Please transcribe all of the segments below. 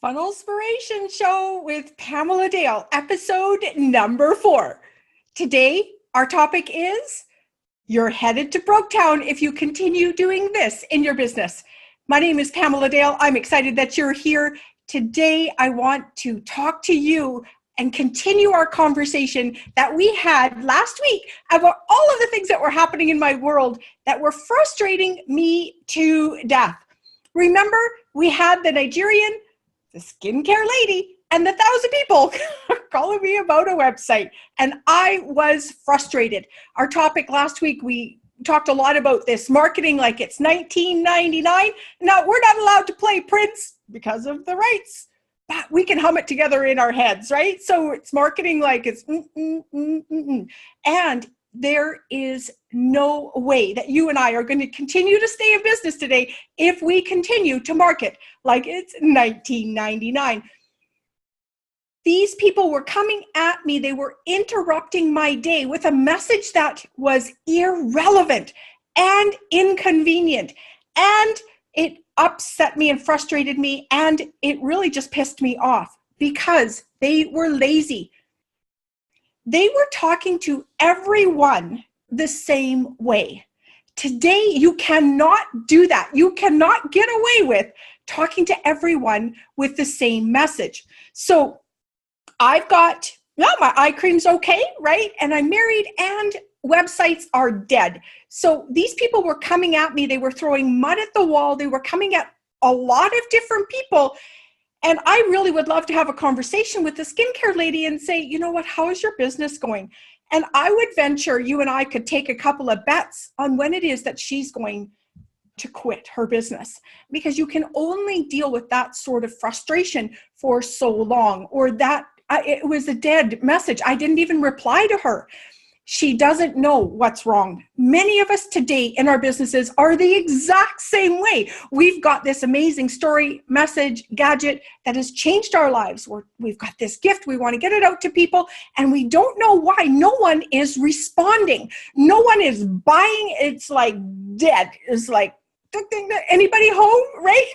Funnelspiration Show with Pamela Dale, episode number 4. Today, our topic is, you're headed to Broketown if you continue doing this in your business. My name is Pamela Dale. I'm excited that you're here. Today, I want to talk to you and continue our conversation that we had last week about all of the things that were happening in my world that were frustrating me to death. Remember, we had the Nigerian, the skincare lady, and the 1,000 people calling me about a website. And I was frustrated. Our topic last week, we talked a lot about this, marketing like it's 1999. Now, we're not allowed to play Prince because of the rights, but we can hum it together in our heads, right? So it's marketing like it's And there is no way that you and I are going to continue to stay in business today if we continue to market like it's 1999. These people were coming at me. They were interrupting my day with a message that was irrelevant and inconvenient. And it upset me and frustrated me. And it really just pissed me off because they were lazy. They were talking to everyone the same way. Today, you cannot do that. You cannot get away with talking to everyone with the same message. So I've got, well, my eye cream's okay, right? And I'm married and websites are dead. So these people were coming at me. They were throwing mud at the wall. They were coming at a lot of different people. And I really would love to have a conversation with the skincare lady and say, you know what, how is your business going? And I would venture you and I could take a couple of bets on when it is that she's going to quit her business, because you can only deal with that sort of frustration for so long, or that it was a dead message. I didn't even reply to her. She doesn't know what's wrong. Many of us today in our businesses are the exact same way. We've got this amazing story, message, gadget that has changed our lives. We've got this gift. We want to get it out to people, and we don't know why. No one is responding. No one is buying. It's like dead. It's like, anybody home, right?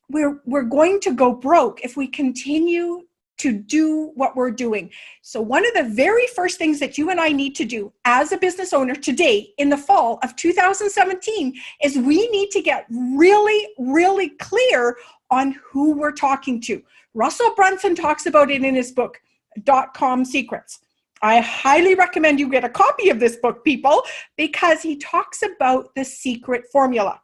We're going to go broke if we continue to do what we're doing. So one of the very first things that you and I need to do as a business owner today in the fall of 2017 is we need to get really, really clear on who we're talking to. Russell Brunson talks about it in his book, Dotcom Secrets. I highly recommend you get a copy of this book, people, because he talks about the secret formula.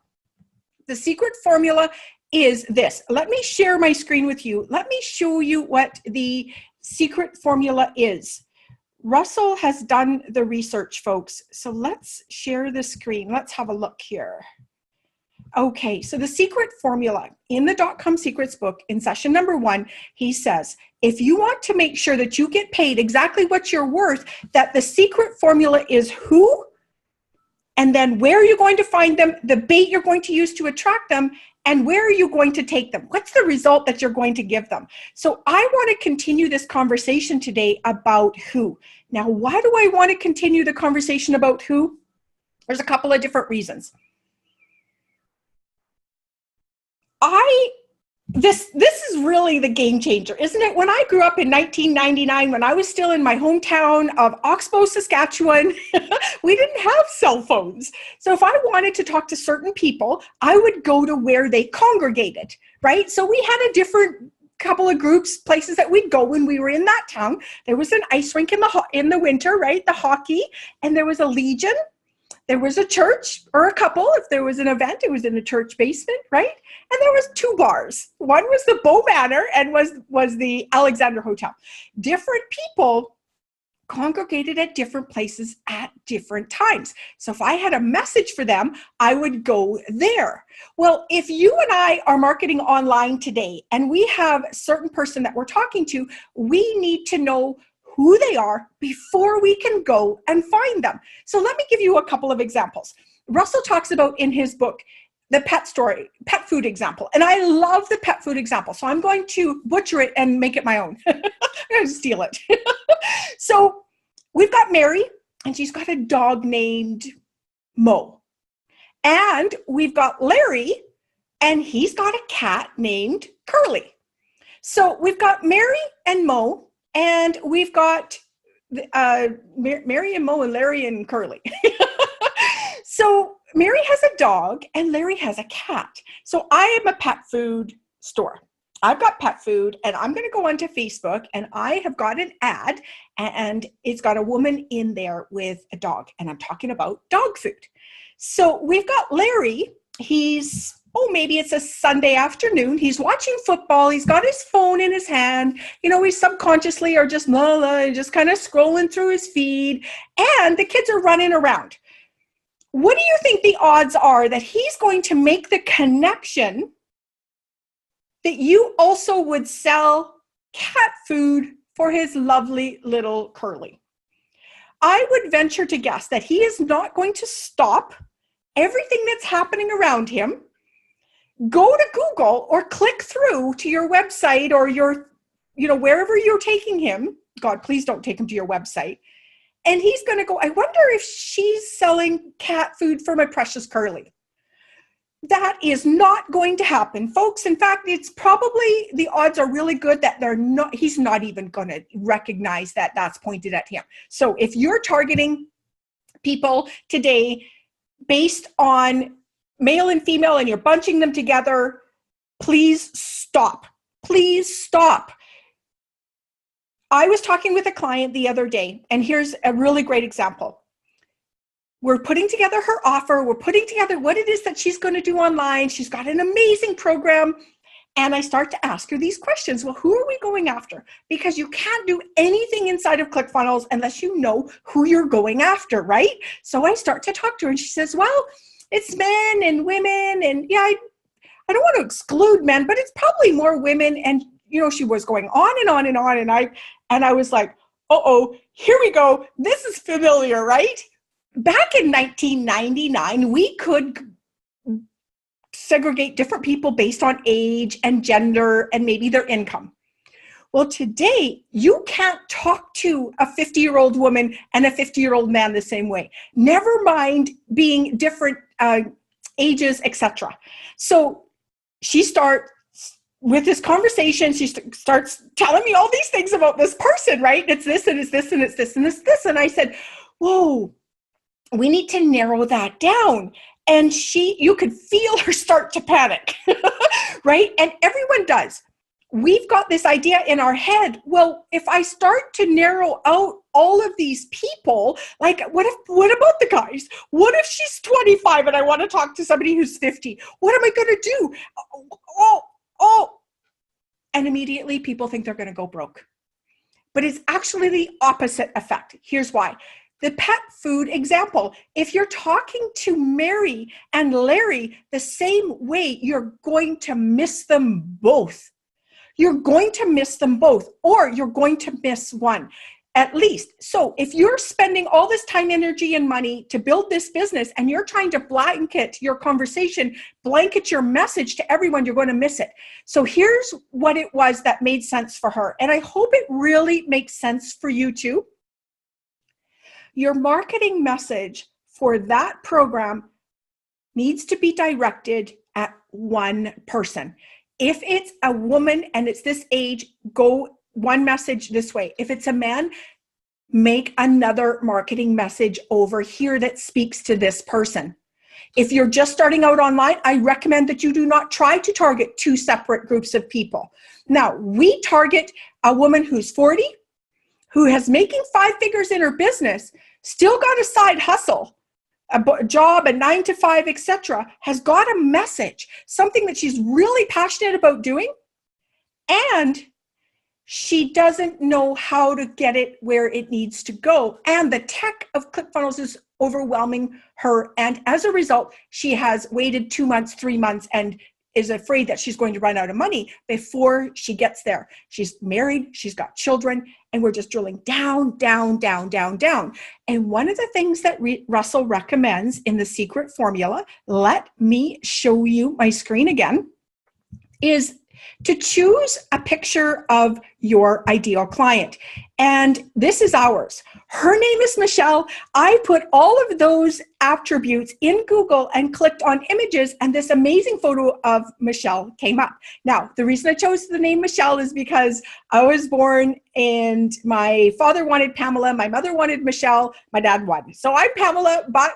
The secret formula is this. Let me share my screen with you. Let me show you what the secret formula is. Russell has done the research, folks. So let's share the screen. Let's have a look here. Okay, so the secret formula in the Dotcom Secrets book, in session number 1, he says, if you want to make sure that you get paid exactly what you're worth, that the secret formula is who, and then where are you going to find them, the bait you're going to use to attract them, and where are you going to take them? What's the result that you're going to give them? So I want to continue this conversation today about who. Now, why do I want to continue the conversation about who? There's a couple of different reasons. This is really the game changer, isn't it? When I grew up in 1999, when I was still in my hometown of Oxbow, Saskatchewan, we didn't have cell phones. So if I wanted to talk to certain people, I would go to where they congregated, right? So we had a different couple of groups, places that we'd go when we were in that town. There was an ice rink in the winter, right? The hockey, and there was a Legion. There was a church or a couple. If there was an event, it was in a church basement, right? And there was 2 bars. One was the Bow Manor and was the Alexander Hotel. Different people congregated at different places at different times. So if I had a message for them, I would go there. Well, if you and I are marketing online today and we have a certain person that we're talking to, we need to know who they are before we can go and find them. So let me give you a couple of examples. Russell talks about in his book, the pet food example. And I love the pet food example. So I'm going to butcher it and make it my own. I'm going to steal it. So we've got Mary, and she's got a dog named Mo. And we've got Larry, and he's got a cat named Curly. So we've got Mary and Mo, and we've got Mary and Mo and Larry and Curly. So Mary has a dog and Larry has a cat. So I am a pet food store. I've got pet food, and I'm going to go onto Facebook, and I have got an ad, and it's got a woman in there with a dog, and I'm talking about dog food. So we've got Larry. Maybe it's a Sunday afternoon. He's watching football. He's got his phone in his hand. He's subconsciously or just kind of scrolling through his feed, and the kids are running around. What do you think the odds are that he's going to make the connection that you also would sell cat food for his lovely little Curly? I would venture to guess that he is not going to stop everything that's happening around him, go to Google or click through to your website or wherever you're taking him. God, please don't take him to your website. And he's going to go, I wonder if she's selling cat food for my precious Curly. That is not going to happen, folks. In fact, it's probably, the odds are really good that he's not even going to recognize that that's pointed at him. So if you're targeting people today based on male and female, and you're bunching them together, please stop. Please stop. I was talking with a client the other day, and here's a really great example. We're putting together her offer. We're putting together what it is that she's going to do online. She's got an amazing program. And I start to ask her these questions. Well, who are we going after? Because you can't do anything inside of Clickfunnels unless you know who you're going after, right? So I start to talk to her, and she says, well, it's men and women, and I don't want to exclude men, but it's probably more women. And she was going on and on and on, and I was like, here we go. This is familiar, right? Back in 1999, we could segregate different people based on age and gender and maybe their income. Well, today, you can't talk to a 50-year-old woman and a 50-year-old man the same way. Never mind being different ages, etc. So she starts with this conversation. She starts telling me all these things about this person, right? It's this, and it's this, and it's this, and it's this. And I said, whoa, we need to narrow that down. And you could feel her start to panic, right? And everyone does. We've got this idea in our head. Well, if I start to narrow out all of these people, like what about the guys? What if she's 25 and I want to talk to somebody who's 50? What am I going to do? And immediately people think they're going to go broke. But it's actually the opposite effect. Here's why. The pet food example, if you're talking to Mary and Larry the same way, you're going to miss them both. You're going to miss them both, or you're going to miss one at least. So if you're spending all this time, energy, and money to build this business, and you're trying to blanket your conversation, blanket your message to everyone, you're going to miss it. So here's what it was that made sense for her. And I hope it really makes sense for you too. Your marketing message for that program needs to be directed at one person. If it's a woman and it's this age, go one message this way. If it's a man, make another marketing message over here that speaks to this person. If you're just starting out online, I recommend that you do not try to target two separate groups of people. Now, we target a woman who's 40, who has making 5 figures in her business, still got a side hustle, a job, a 9 to 5, etc., has got a message, something that she's really passionate about doing, and she doesn't know how to get it where it needs to go. And the tech of Clickfunnels is overwhelming her. And as a result, she has waited 2 months, 3 months, and is afraid that she's going to run out of money before she gets there. She's married, she's got children, and we're just drilling down, down, down, down, down. And one of the things that Russell recommends in the secret formula, let me show you my screen again, is to choose a picture of your ideal client. And this is ours. Her name is Michelle. I put all of those attributes in Google and clicked on images, and this amazing photo of Michelle came up. Now, the reason I chose the name Michelle is because I was born and my father wanted Pamela, my mother wanted Michelle, my dad won. So I'm Pamela, but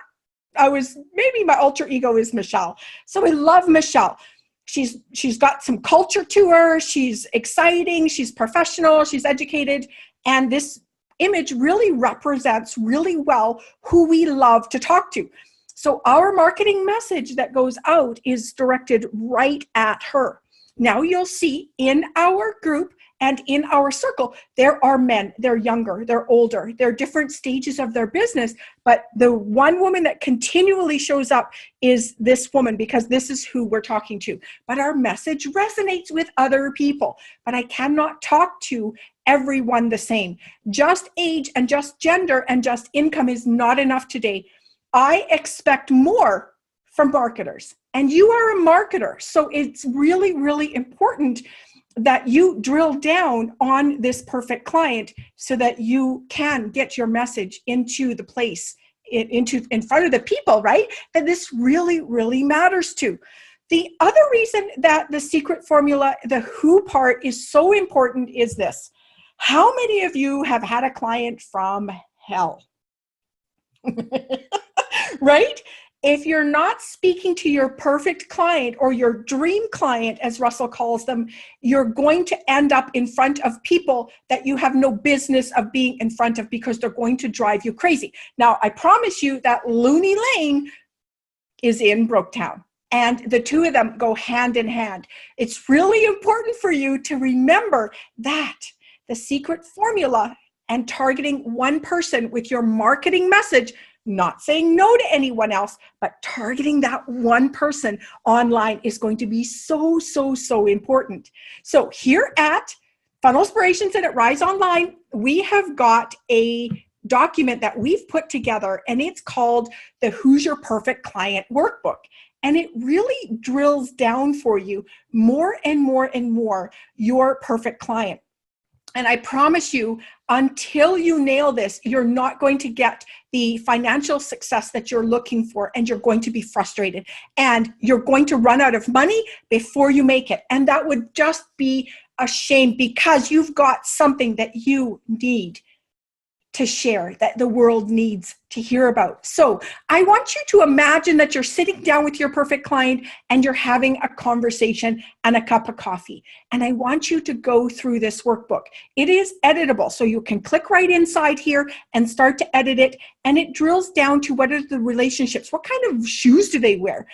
maybe my alter ego is Michelle. So I love Michelle. She's got some culture to her. She's exciting. She's professional. She's educated. And this image really represents really well who we love to talk to. So our marketing message that goes out is directed right at her. Now you'll see in our group and in our circle, there are men, they're younger, they're older, they're different stages of their business, but the one woman that continually shows up is this woman because this is who we're talking to. But our message resonates with other people, but I cannot talk to everyone the same. Just age and just gender and just income is not enough today. I expect more from marketers, and you are a marketer, so it's really, really important that you drill down on this perfect client so that you can get your message into the place, in front of the people, right? That this really, really matters to. The other reason that the secret formula, the who part, is so important is this. How many of you have had a client from hell? Right? If you're not speaking to your perfect client or your dream client, as Russell calls them, you're going to end up in front of people that you have no business of being in front of because they're going to drive you crazy. Now, I promise you that Looney Lane is in Broketown, and the two of them go hand in hand. It's really important for you to remember that the secret formula and targeting one person with your marketing message, not saying no to anyone else, but targeting that one person online is going to be so, so, so important. So here at Funnelspirations and at Rise Online, we have got a document that we've put together, and it's called the Who's Your Perfect Client Workbook. And it really drills down for you more and more and more your perfect client. And I promise you, until you nail this, you're not going to get the financial success that you're looking for, and you're going to be frustrated, and you're going to run out of money before you make it. And that would just be a shame because you've got something that you need to share, that the world needs to hear about. So I want you to imagine that you're sitting down with your perfect client and you're having a conversation and a cup of coffee. And I want you to go through this workbook. It is editable, so you can click right inside here and start to edit it. And it drills down to what are the relationships? What kind of shoes do they wear?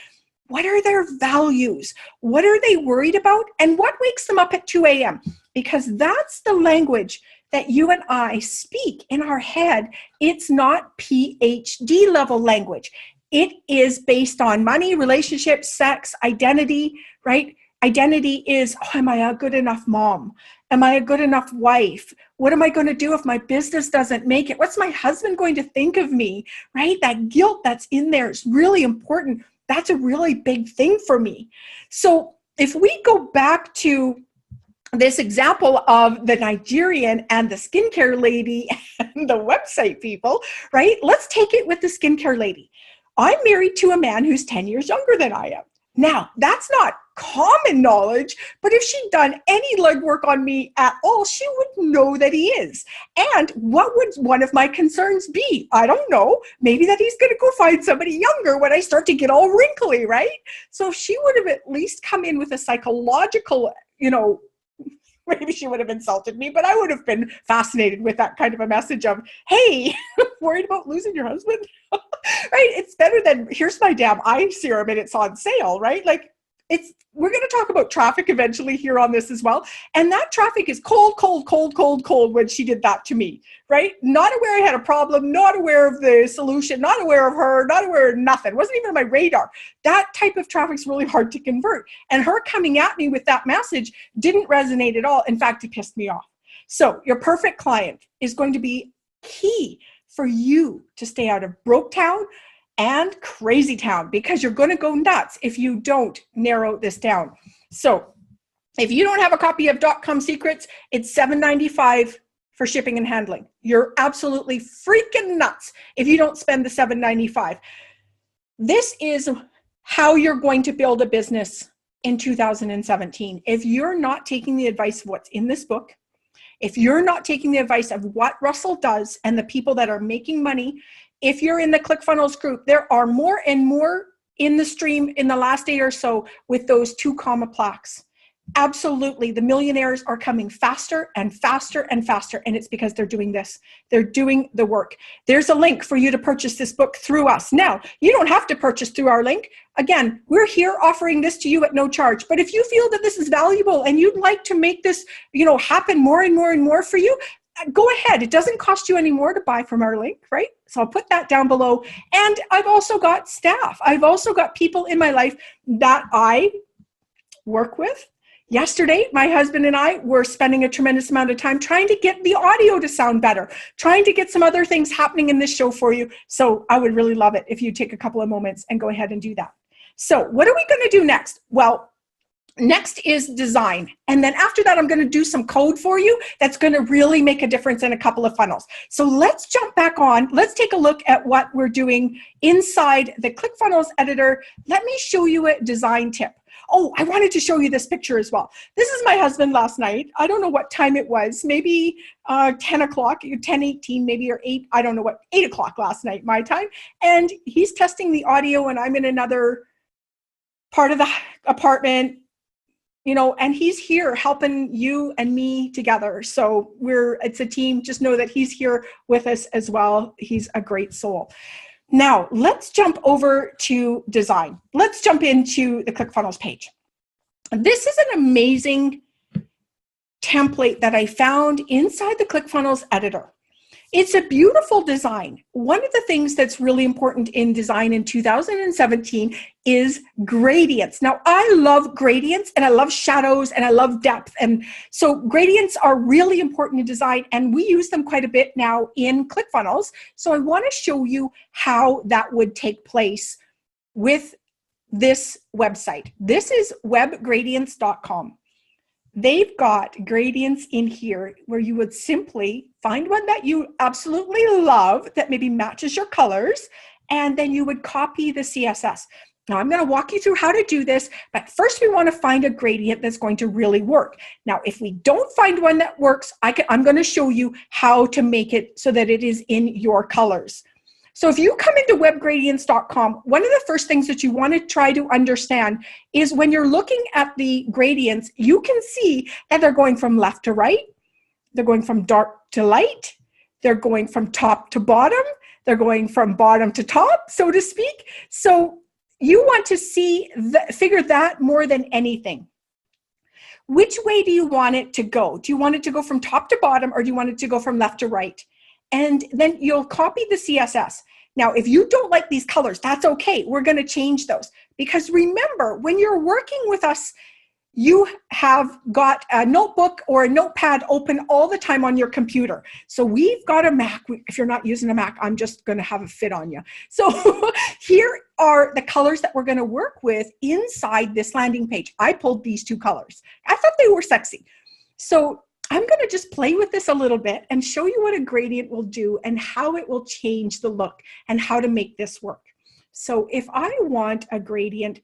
What are their values? What are they worried about? And what wakes them up at 2 a.m.? Because that's the language that you and I speak in our head. It's not PhD level language. It is based on money, relationships, sex, identity, right? Identity is, am I a good enough mom? Am I a good enough wife? What am I going to do if my business doesn't make it? What's my husband going to think of me, right? That guilt that's in there is really important. That's a really big thing for me. So if we go back to this example of the Nigerian and the skincare lady and the website people, right? Let's take it with the skincare lady. I'm married to a man who's 10 years younger than I am. Now, that's not common knowledge, but if she'd done any legwork on me at all, she would know that he is. And what would one of my concerns be? I don't know. Maybe that he's going to go find somebody younger when I start to get all wrinkly, right? So she would have at least come in with a psychological, maybe she would have insulted me, but I would have been fascinated with that kind of a message of, hey, worried about losing your husband? Right? It's better than, here's my damn eye serum and it's on sale, right? Like, we're going to talk about traffic eventually here on this as well. And that traffic is cold when she did that to me, right? Not aware I had a problem, not aware of the solution, not aware of her, not aware of nothing. Wasn't even on my radar. That type of traffic is really hard to convert. And her coming at me with that message didn't resonate at all. In fact, it pissed me off. So your perfect client is going to be key for you to stay out of Broketown and Crazy Town, because you're going to go nuts if you don't narrow this down. So If you don't have a copy of Dotcom Secrets, it's $7.95 for shipping and handling. You're absolutely freaking nuts if you don't spend the $7.95. This is how you're going to build a business in 2017. If you're not taking the advice of what's in this book, if you're not taking the advice of what Russell does and the people that are making money, if you're in the Clickfunnels group, there are more and more in the stream in the last day or so with those 2 comma plaques. Absolutely, the millionaires are coming faster and faster and faster, and it's because they're doing this. They're doing the work. There's a link for you to purchase this book through us. Now, you don't have to purchase through our link. Again, we're here offering this to you at no charge. But if you feel that this is valuable and you'd like to make this, happen more and more and more for you, go ahead. It doesn't cost you any more to buy from our link, right? So I'll put that down below. And I've also got staff. I've also got people in my life that I work with. Yesterday, my husband and I were spending a tremendous amount of time trying to get the audio to sound better, trying to get some other things happening in this show for you. So I would really love it if you take a couple of moments and go ahead and do that. So what are we going to do next? Well, next is design. And then after that, I'm going to do some code for you that's going to really make a difference in a couple of funnels. So let's jump back on. Let's take a look at what we're doing inside the ClickFunnels editor. Let me show you a design tip. Oh, I wanted to show you this picture as well. This is my husband last night. I don't know what time it was, maybe 10 o'clock, 10:18, maybe, or 8, I don't know what, 8 o'clock last night, my time. And he's testing the audio and I'm in another part of the apartment, and he's here helping you and me together. So it's a team. Just know that he's here with us as well. He's a great soul. Now, let's jump over to design. Let's jump into the ClickFunnels page. This is an amazing template that I found inside the ClickFunnels editor. It's a beautiful design. One of the things that's really important in design in 2017 is gradients. Now, I love gradients and I love shadows and I love depth. And so gradients are really important in design and we use them quite a bit now in ClickFunnels. So I want to show you how that would take place with this website. This is webgradients.com. They've got gradients in here where you would simply find one that you absolutely love that maybe matches your colors, and then you would copy the CSS. Now, I'm going to walk you through how to do this, but first we want to find a gradient that's going to really work. Now, if we don't find one that works, I'm going to show you how to make it so that it is in your colors. So if you come into webgradients.com, one of the first things that you want to try to understand is when you're looking at the gradients, you can see that they're going from left to right, they're going from dark to light, they're going from top to bottom, they're going from bottom to top, so to speak. So you want to figure that more than anything. Which way do you want it to go? Do you want it to go from top to bottom or do you want it to go from left to right? And then you'll copy the CSS. Now, if you don't like these colors, that's okay. We're going to change those. Because remember, when you're working with us, you have got a notebook or a notepad open all the time on your computer. So we've got a Mac. If you're not using a Mac, I'm just going to have a fit on you. So here are the colors that we're going to work with inside this landing page. I pulled these 2 colors. I thought they were sexy. So I'm going to just play with this a little bit and show you what a gradient will do and how it will change the look and how to make this work. So if I want a gradient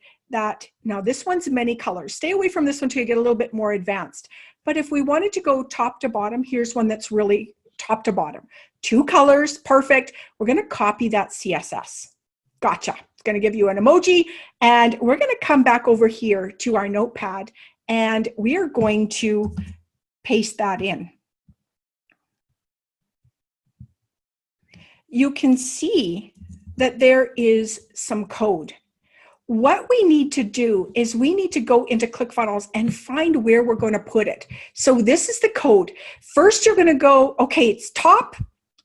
now this one's many colors. Stay away from this one till you get a little bit more advanced. But if we wanted to go top to bottom, here's one that's really top to bottom. 2 colors, perfect. We're going to copy that CSS. Gotcha. It's going to give you an emoji. And we're going to come back over here to our notepad and we are going to paste that in. You can see that there is some code. What we need to do is we need to go into ClickFunnels and find where we're going to put it. So this is the code. First, you're going to go, okay, it's top,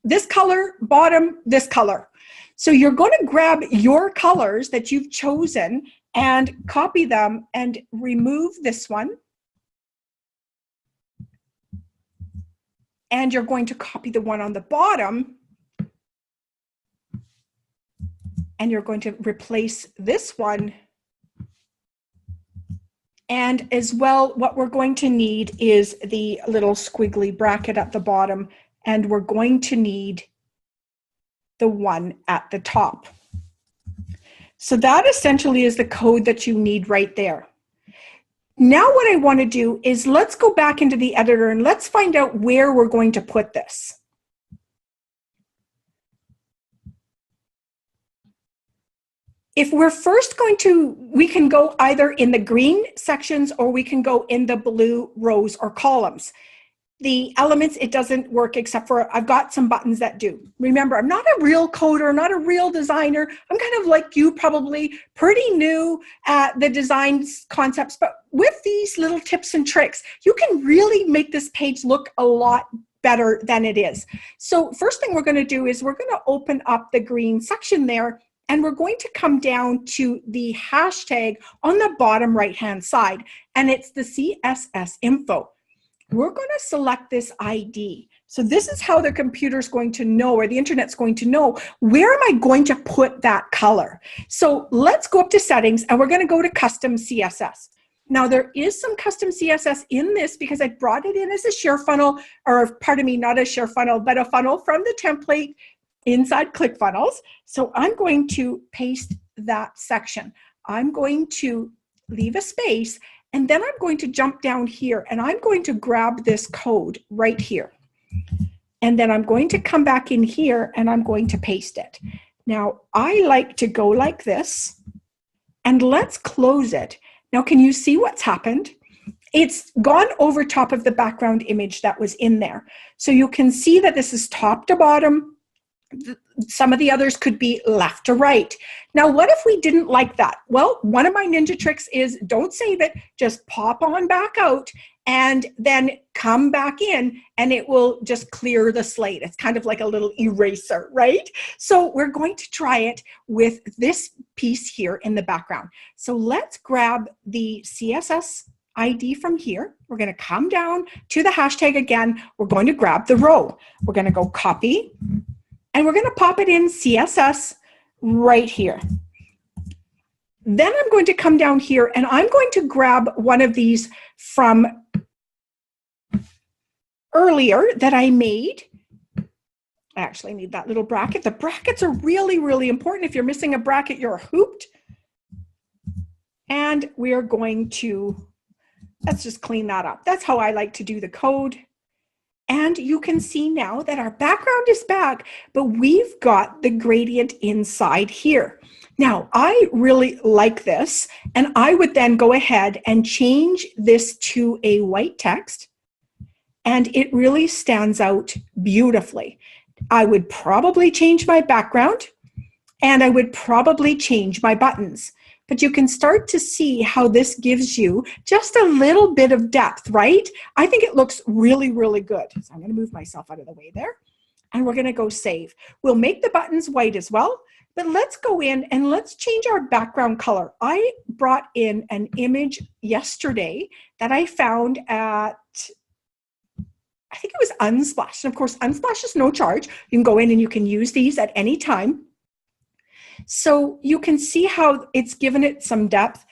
this color, bottom, this color. So you're going to grab your colors that you've chosen and copy them and remove this one. And you're going to copy the one on the bottom. And you're going to replace this one And as well, what we're going to need is the little squiggly bracket at the bottom, and we're going to need the one at the top. So that essentially is the code that you need right there. Now what I want to do is let's go back into the editor and let's find out where we're going to put this. If we're first going to, we can go either in the green sections or we can go in the blue rows or columns. The elements, it doesn't work except for I've got some buttons that do. Remember, I'm not a real coder, not a real designer. I'm kind of like you, probably pretty new at the design concepts, but with these little tips and tricks, you can really make this page look a lot better than it is. So first thing we're going to do is we're going to open up the green section there, and we're going to come down to the hashtag on the bottom right-hand side, and it's the CSS info. We're going to select this ID. So this is how the computer's going to know, or the internet's going to know, where am I going to put that color? So let's go up to settings, and we're going to go to custom CSS. Now there is some custom CSS in this because I brought it in as a share funnel, or pardon me, not a share funnel, but a funnel from the template inside Clickfunnels. So I'm going to paste that section. I'm going to leave a space, and then I'm going to jump down here and I'm going to grab this code right here. And then I'm going to come back in here and I'm going to paste it. Now I like to go like this, and let's close it. Now can you see what's happened? It's gone over top of the background image that was in there. So you can see that this is top to bottom. Some of the others could be left to right. Now, what if we didn't like that? Well, one of my ninja tricks is don't save it, just pop on back out and then come back in, and it will just clear the slate. It's kind of like a little eraser, right? So we're going to try it with this piece here in the background. So let's grab the CSS ID from here. We're going to come down to the hashtag again. We're going to grab the row. We're going to go copy, and we're going to pop it in CSS right here. Then I'm going to come down here and I'm going to grab one of these from earlier that I made. I actually need that little bracket. The brackets are really, really important. If you're missing a bracket, you're hooped. And we are going to, let's just clean that up. That's how I like to do the code. And you can see now that our background is back, but we've got the gradient inside here. Now, I really like this, and I would then go ahead and change this to a white text, and it really stands out beautifully. I would probably change my background, and I would probably change my buttons. But you can start to see how this gives you just a little bit of depth, right? I think it looks really, really good. So I'm going to move myself out of the way there, and we're going to go save. We'll make the buttons white as well, but let's go in and let's change our background color. I brought in an image yesterday that I found at, I think it was Unsplash. And of course, Unsplash is no charge. You can go in and you can use these at any time. So you can see how it's given it some depth.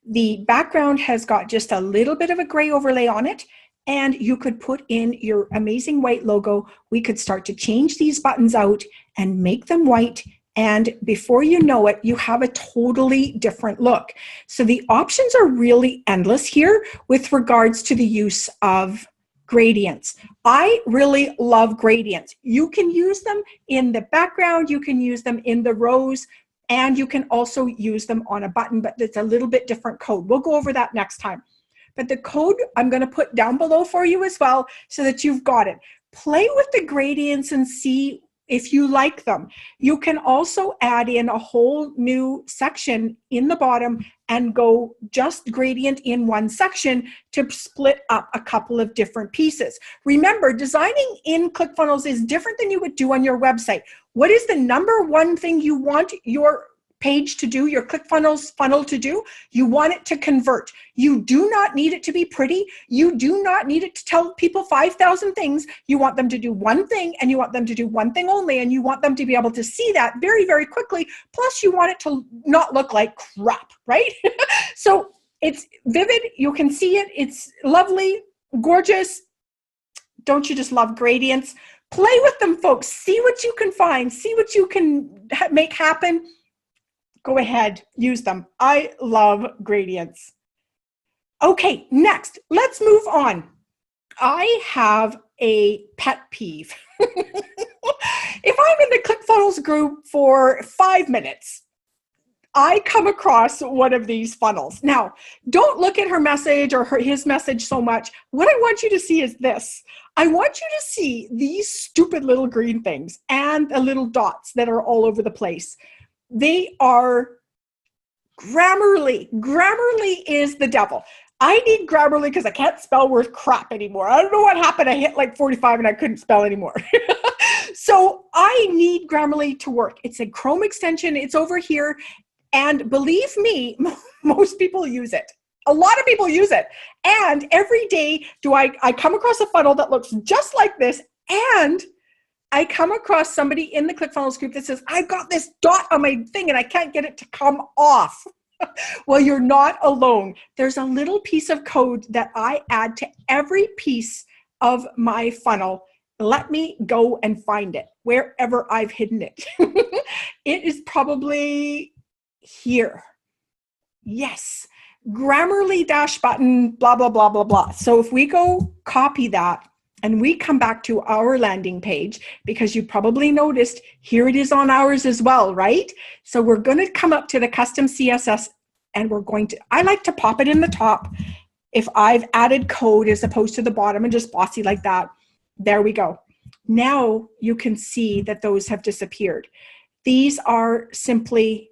The background has got just a little bit of a gray overlay on it, and you could put in your amazing white logo. We could start to change these buttons out and make them white, and before you know it, you have a totally different look. So the options are really endless here with regards to the use of gradients. I really love gradients. You can use them in the background, you can use them in the rows, and you can also use them on a button, but it's a little bit different code. We'll go over that next time. But the code I'm going to put down below for you as well so that you've got it. Play with the gradients and see if you like them. You can also add in a whole new section in the bottom and go just gradient in one section to split up a couple of different pieces. Remember, designing in Clickfunnels is different than you would do on your website. What is the number one thing you want your page to do, your Clickfunnels funnel to do? You want it to convert. You do not need it to be pretty. You do not need it to tell people 5,000 things. You want them to do one thing, and you want them to do one thing only, and you want them to be able to see that very, very quickly. Plus, you want it to not look like crap, right? So It's vivid. You can see it. It's lovely, gorgeous. Don't you just love gradients? Play with them, folks. See what you can find. See what you can make happen. Go ahead, use them. I love gradients. Okay, next, let's move on. I have a pet peeve. If I'm in the Clickfunnels group for 5 minutes, I come across one of these funnels. Now, don't look at her message or his message so much. What I want you to see is this. I want you to see these stupid little green things and the little dots that are all over the place. They are Grammarly. Grammarly is the devil. I need Grammarly because I can't spell worth crap anymore. I don't know what happened. I hit like 45 and I couldn't spell anymore. So I need Grammarly to work. It's a Chrome extension. It's over here. And believe me, most people use it. A lot of people use it. And every day I come across a funnel that looks just like this, and I come across somebody in the Clickfunnels group that says, I've got this dot on my thing and I can't get it to come off. Well, you're not alone. There's a little piece of code that I add to every piece of my funnel. Let me go and find it wherever I've hidden it. It is probably here. Yes. Grammarly dash button, blah, blah, blah, blah, blah. So if we go copy that and we come back to our landing page, because you probably noticed here it is on ours as well, right? So we're going to come up to the custom CSS and we're going to, I like to pop it in the top if I've added code as opposed to the bottom and just bossy like that. There we go. Now you can see that those have disappeared. These are simply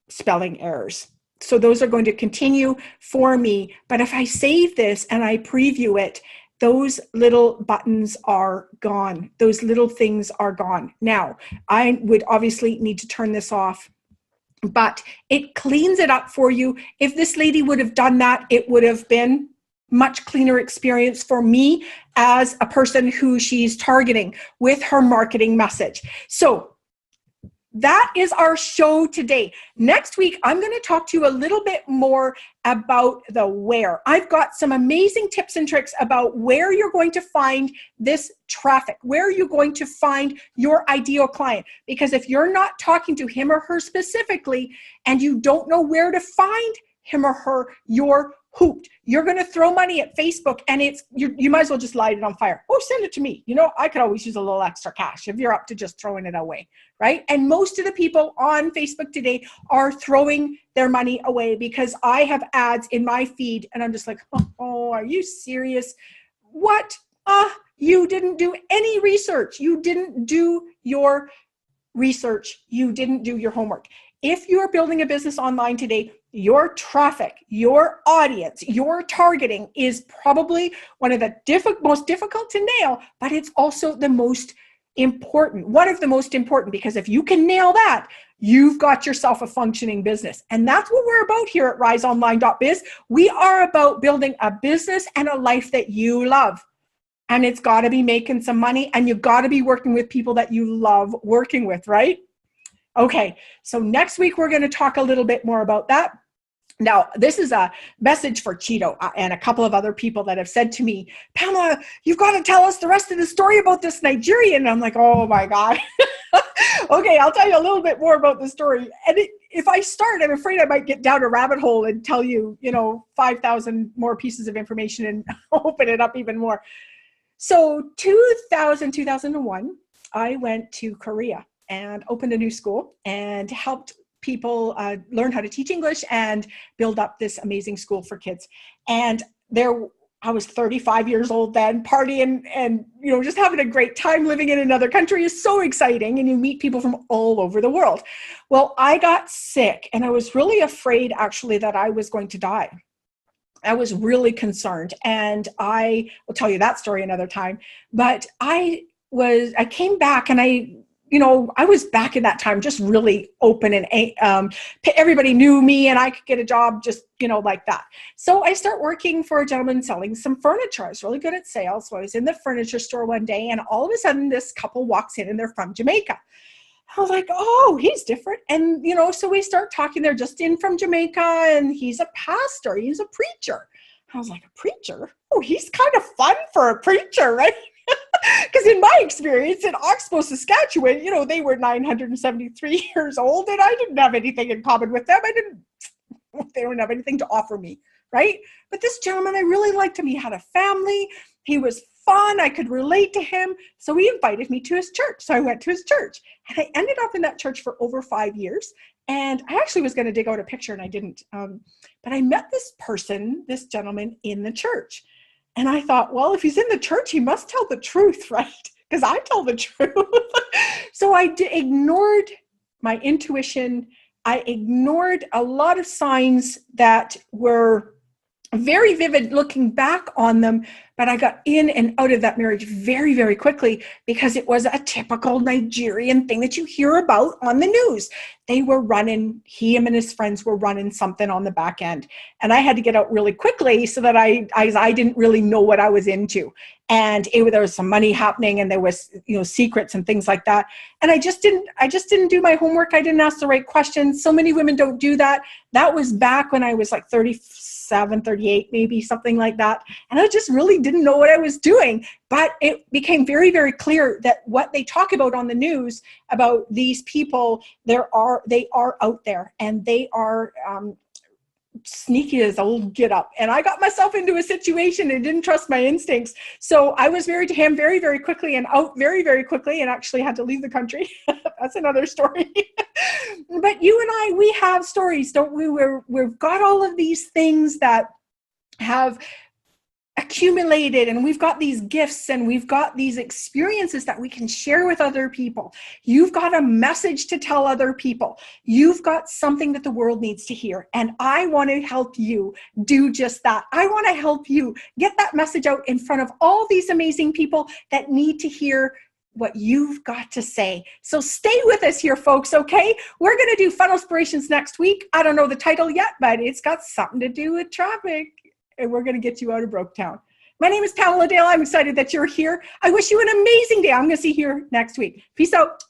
spelling errors. So those are going to continue for me. But if I save this and I preview it, those little buttons are gone. Those little things are gone. Now, I would obviously need to turn this off, but it cleans it up for you. If this lady would have done that, it would have been much cleaner experience for me as a person who she's targeting with her marketing message. So that is our show today. Next week, I'm going to talk to you a little bit more about the where. I've got some amazing tips and tricks about where you're going to find this traffic, where you're going to find your ideal client. Because if you're not talking to him or her specifically, and you don't know where to find him or her, you're hooped. You're going to throw money at Facebook and you might as well just light it on fire. Oh, send it to me. You know, I could always use a little extra cash if you're up to just throwing it away, right? And most of the people on Facebook today are throwing their money away because I have ads in my feed and I'm just like, oh, are you serious? What? You didn't do any research. You didn't do your research. You didn't do your homework. If you're building a business online today, your traffic, your audience, your targeting is probably one of the most difficult to nail, but it's also the most important, one of the most important, because if you can nail that, you've got yourself a functioning business. And that's what we're about here at rizeonline.biz. We are about building a business and a life that you love. And it's got to be making some money, and you've got to be working with people that you love working with, right? Okay, so next week we're going to talk a little bit more about that. Now, this is a message for Cheeto and a couple of other people that have said to me, Pamela, you've got to tell us the rest of the story about this Nigerian. And I'm like, oh my God. Okay, I'll tell you a little bit more about the story. And if I start, I'm afraid I might get down a rabbit hole and tell you, 5,000 more pieces of information and open it up even more. So 2001, I went to Korea and opened a new school and helped people learn how to teach English and build up this amazing school for kids. And I was 35 years old then, partying and just having a great time. Living in another country is so exciting, and you meet people from all over the world. Well, I got sick, and I was really afraid actually that I was going to die. I was really concerned, and I will tell you that story another time. But I came back, and I was back in that time just really open, and everybody knew me, and I could get a job just, like that. So I start working for a gentleman selling some furniture. I was really good at sales. So I was in the furniture store one day, and all of a sudden this couple walks in, and they're from Jamaica. I was like, oh, he's different. And, so we start talking. They're just in from Jamaica, and he's a pastor. He's a preacher. I was like, a preacher? Oh, he's kind of fun for a preacher, right? Because in my experience in Oxbow, Saskatchewan, they were 973 years old, and I didn't have anything in common with them. They don't have anything to offer me, right? But this gentleman, I really liked him. He had a family. He was fun. I could relate to him. So he invited me to his church. So I went to his church, and I ended up in that church for over 5 years. And I actually was going to dig out a picture, and I didn't. But I met this gentleman in the church. And I thought, well, if he's in the church, he must tell the truth, right? Because I tell the truth. So I ignored my intuition. I ignored a lot of signs that were very vivid looking back on them, but I got in and out of that marriage very, very quickly because it was a typical Nigerian thing that you hear about on the news. Him and his friends were running something on the back end. And I had to get out really quickly so that I didn't really know what I was into. And there was some money happening, and there was, secrets and things like that. And I just didn't do my homework. I didn't ask the right questions. So many women don't do that. That was back when I was like 37, 38, maybe something like that. And I just really didn't know what I was doing. But it became very, very clear that what they talk about on the news about these people, they are out there, and they are sneaky as all get up. And I got myself into a situation and didn't trust my instincts. So I was married to him very, very quickly and out very, very quickly, and actually had to leave the country. That's another story. But you and I, we have stories, don't we? We've got all of these things that have accumulated, and we've got these gifts, and we've got these experiences that we can share with other people. You've got a message to tell other people. You've got something that the world needs to hear, and I want to help you do just that. I want to help you get that message out in front of all these amazing people that need to hear what you've got to say. So stay with us here, folks, okay? We're going to do Funnel Inspirations next week. I don't know the title yet, but it's got something to do with traffic. And we're going to get you out of Broketown. My name is Pamela Dale. I'm excited that you're here. I wish you an amazing day. I'm going to see you here next week. Peace out.